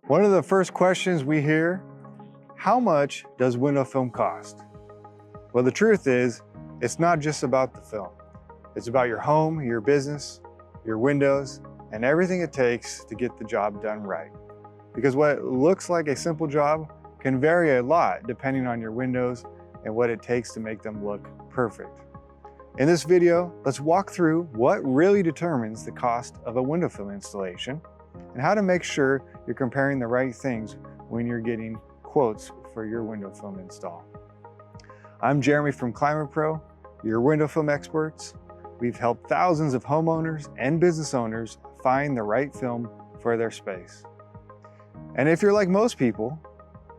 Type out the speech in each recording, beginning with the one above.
One of the first questions we hear, how much does window film cost? Well, the truth is, it's not just about the film. It's about your home, your business, your windows, and everything it takes to get the job done right. Because what looks like a simple job can vary a lot depending on your windows and what it takes to make them look perfect. In this video, let's walk through what really determines the cost of a window film installation and how to make sure you're comparing the right things when you're getting quotes for your window film install. I'm Jeremy from ClimatePro, your window film experts. We've helped thousands of homeowners and business owners find the right film for their space. And if you're like most people,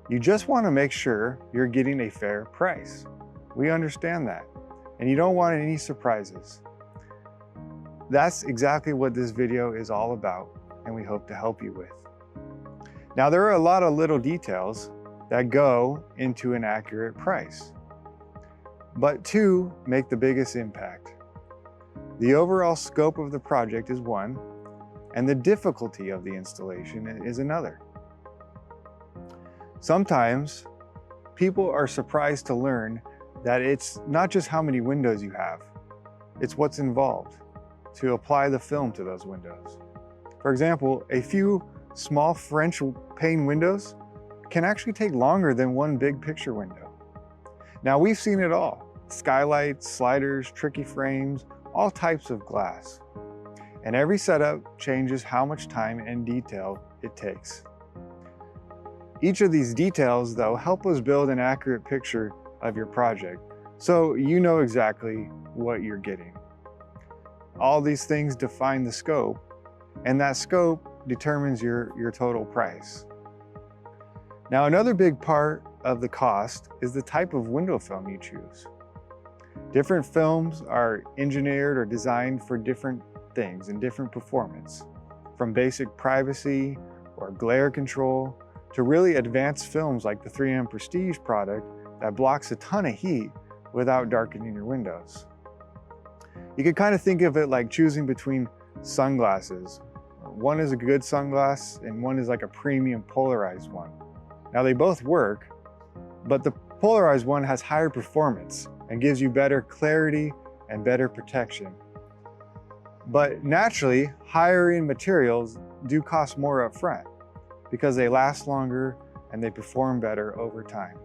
you just want to make sure you're getting a fair price. We understand that, and you don't want any surprises. That's exactly what this video is all about, and we hope to help you with. Now, there are a lot of little details that go into an accurate price, but two make the biggest impact. The overall scope of the project is one, and the difficulty of the installation is another. Sometimes people are surprised to learn that it's not just how many windows you have, it's what's involved to apply the film to those windows. For example, a few small French pane windows can actually take longer than one big picture window. Now, we've seen it all: skylights, sliders, tricky frames, all types of glass. And every setup changes how much time and detail it takes. Each of these details, though, help us build an accurate picture of your project, so you know exactly what you're getting. All these things define the scope, and that scope determines your total price. Now, another big part of the cost is the type of window film you choose. Different films are engineered or designed for different things and different performance, from basic privacy or glare control to really advanced films like the 3M Prestige product that blocks a ton of heat without darkening your windows. You can kind of think of it like choosing between sunglasses. One is a good sunglass and one is like a premium polarized one. Now, they both work, but the polarized one has higher performance and gives you better clarity and better protection. But naturally, higher end materials do cost more up front because they last longer and they perform better over time.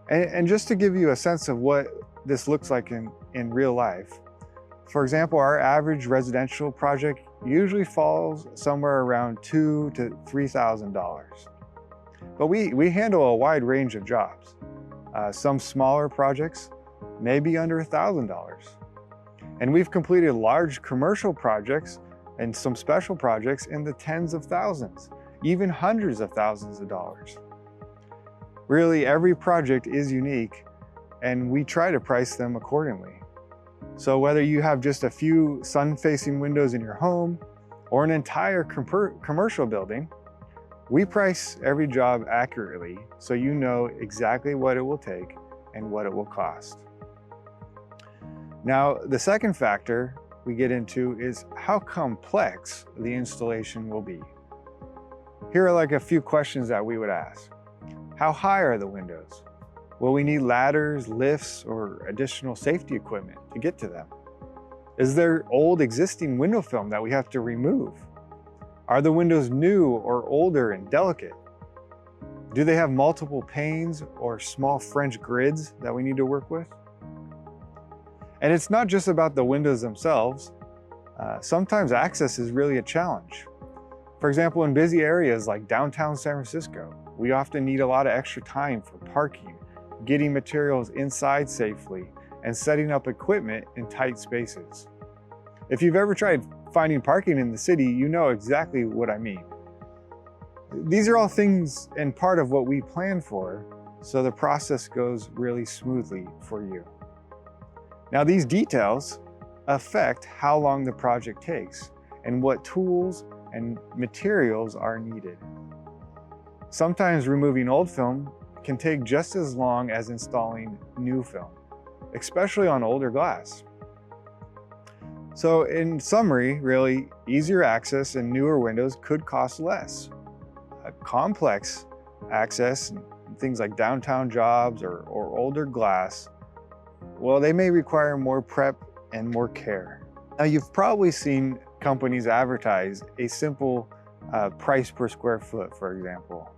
And just to give you a sense of what this looks like in real life, for example, our average residential project usually falls somewhere around $2,000 to $3,000. But we handle a wide range of jobs. Some smaller projects may be under $1,000. And we've completed large commercial projects and some special projects in the tens of thousands, even hundreds of thousands of dollars. Really, every project is unique, and we try to price them accordingly. So whether you have just a few sun-facing windows in your home or an entire commercial building, we price every job accurately so you know exactly what it will take and what it will cost. Now, the second factor we get into is how complex the installation will be. Here are like a few questions that we would ask. How high are the windows? Will we need ladders, lifts, or additional safety equipment to get to them? Is there old existing window film that we have to remove? Are the windows new or older and delicate? Do they have multiple panes or small French grids that we need to work with? And it's not just about the windows themselves. Sometimes access is really a challenge. For example, in busy areas like downtown San Francisco, we often need a lot of extra time for parking, getting materials inside safely, and setting up equipment in tight spaces. If you've ever tried finding parking in the city, you know exactly what I mean. These are all things and part of what we plan for, so the process goes really smoothly for you. Now, these details affect how long the project takes and what tools and materials are needed. Sometimes removing old film can take just as long as installing new film, especially on older glass. So in summary, really, easier access and newer windows could cost less, complex access, things like downtown jobs or older glass, well, they may require more prep and more care. Now, you've probably seen companies advertise a simple price per square foot, for example.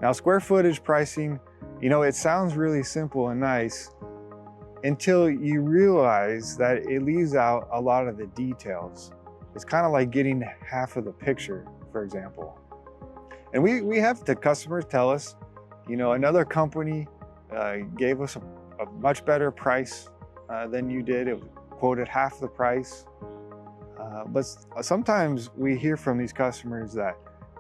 Now, square footage pricing, it sounds really simple and nice until you realize that it leaves out a lot of the details. It's kind of like getting half of the picture, for example. And we have the customers tell us, another company gave us a much better price than you did. It quoted half the price. But sometimes we hear from these customers that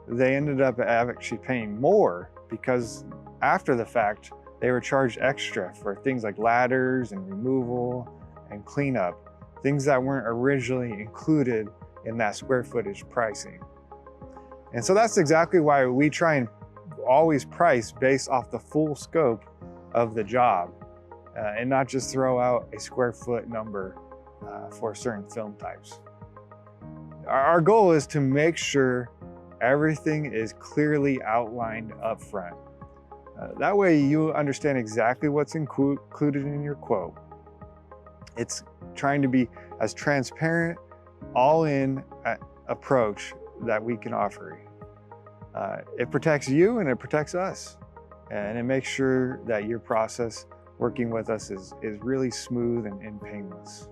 they ended up actually paying more because after the fact, they were charged extra for things like ladders and removal and cleanup, things that weren't originally included in that square footage pricing. And so that's exactly why we try and always price based off the full scope of the job and not just throw out a square foot number for certain film types. Our goal is to make sure everything is clearly outlined up front. That way you understand exactly what's included in your quote. It's trying to be as transparent, all-in approach that we can offer you. It protects you and it protects us. And it makes sure that your process working with us is really smooth and painless.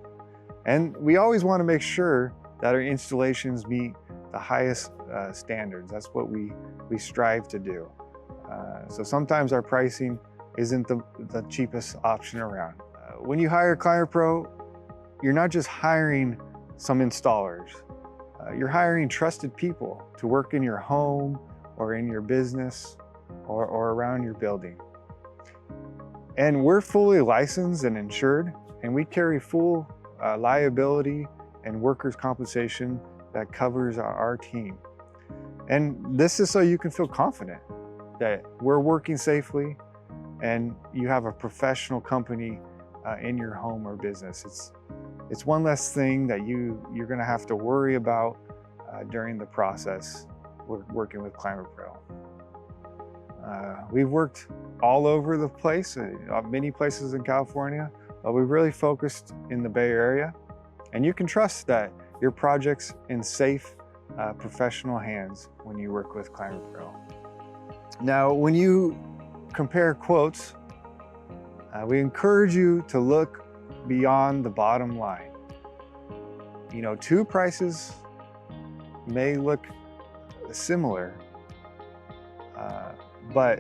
And we always want to make sure that our installations meet the highest standards. That's what we strive to do. So sometimes our pricing isn't the cheapest option around. When you hire ClimatePro, you're not just hiring some installers. You're hiring trusted people to work in your home or in your business or around your building. And we're fully licensed and insured, and we carry full liability and workers' compensation that covers our team. And this is so you can feel confident that we're working safely and you have a professional company in your home or business. It's one less thing that you're gonna have to worry about during the process working with ClimatePro. We've worked all over the place, many places in California, but we've really focused in the Bay Area. And you can trust that your project's in safe, professional hands when you work with ClimatePro. Now, when you compare quotes, we encourage you to look beyond the bottom line. Two prices may look similar, but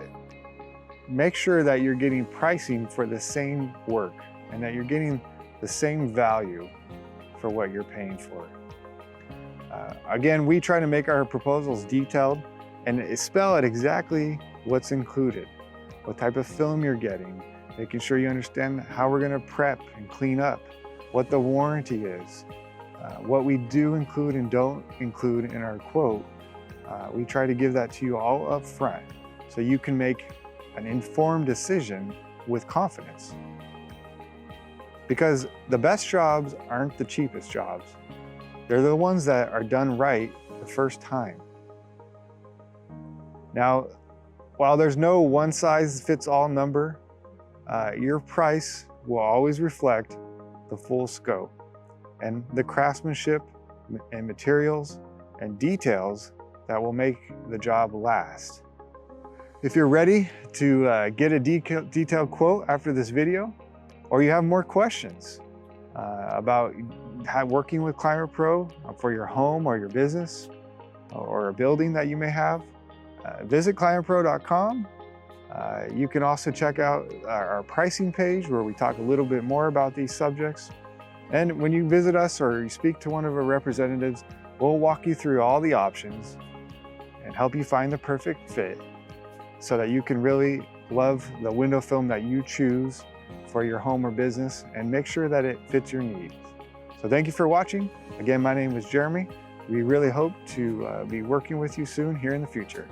make sure that you're getting pricing for the same work and that you're getting the same value for what you're paying for. Again, we try to make our proposals detailed and spell out exactly what's included, what type of film you're getting, making sure you understand how we're gonna prep and clean up, what the warranty is, what we do include and don't include in our quote. We try to give that to you all up front so you can make an informed decision with confidence. Because the best jobs aren't the cheapest jobs. They're the ones that are done right the first time. Now, while there's no one-size-fits-all number, your price will always reflect the full scope and the craftsmanship and materials and details that will make the job last. If you're ready to get a detailed quote after this video, or you have more questions about working with ClimatePro for your home or your business or a building that you may have, visit ClimatePro.com. You can also check out our pricing page where we talk a little bit more about these subjects. And when you visit us or you speak to one of our representatives, we'll walk you through all the options and help you find the perfect fit so that you can really love the window film that you choose for your home or business and make sure that it fits your needs. So thank you for watching. Again, my name is Jeremy. We really hope to be working with you soon here in the future.